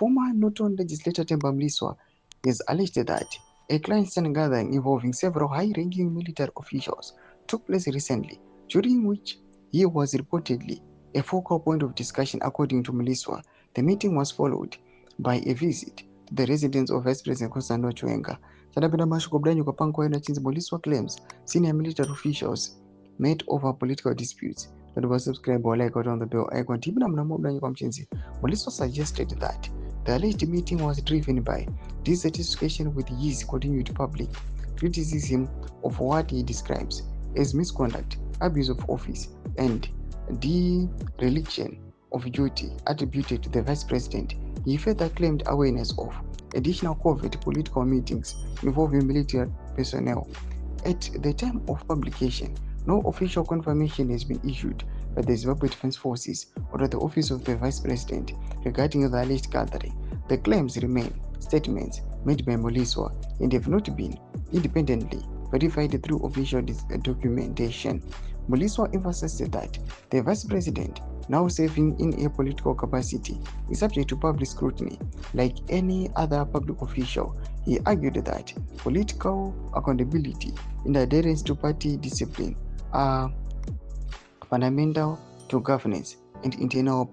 former Norton legislator Themba Mliswa is alleged that a clandestine gathering involving several high-ranking military officials took place recently, during which he was reportedly a focal point of discussion. According to Mliswa, the meeting was followed by a visit to the residence of Vice President Constantino Chiwenga. Mliswa claims senior military officials met over political disputes. That was subscribe or like on the bell icon. Mliswa suggested that the alleged meeting was driven by dissatisfaction with his continued public criticism of what he describes as misconduct, abuse of office, and dereliction of duty attributed to the Vice President. He further claimed awareness of additional covert political meetings involving military personnel. At the time of publication, no official confirmation has been issued by the Zimbabwe Defense Forces or the Office of the Vice President regarding the alleged gathering. The claims remain statements made by Mliswa and have not been independently verified through official documentation. Mliswa emphasized that the Vice President, now serving in a political capacity, is subject to public scrutiny like any other public official. He argued that political accountability and adherence to party discipline are fundamental to governance and internal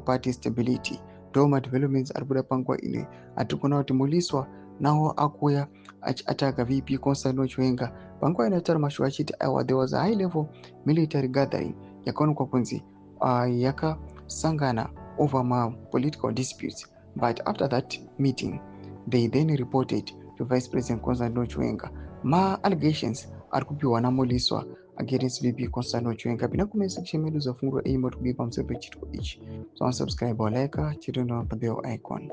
party stability. Doma developments arikuda pangwa ine atikona kuti Mliswa nawo akuya achitaka VP Constantino Chiwenga pangwa ine atari mashuwa achiti there was a high level military gathering yakaonekwa kunzi yakasangana over political disputes, but after that meeting they then reported to Vice President Constantino Chiwenga. Allegations are kupiwa na Mliswa against VP Constantino Chiwenga. Bina comment section medu za fungu aim to be pamsepe chito ichi. So subscribe or like chito no the bell icon.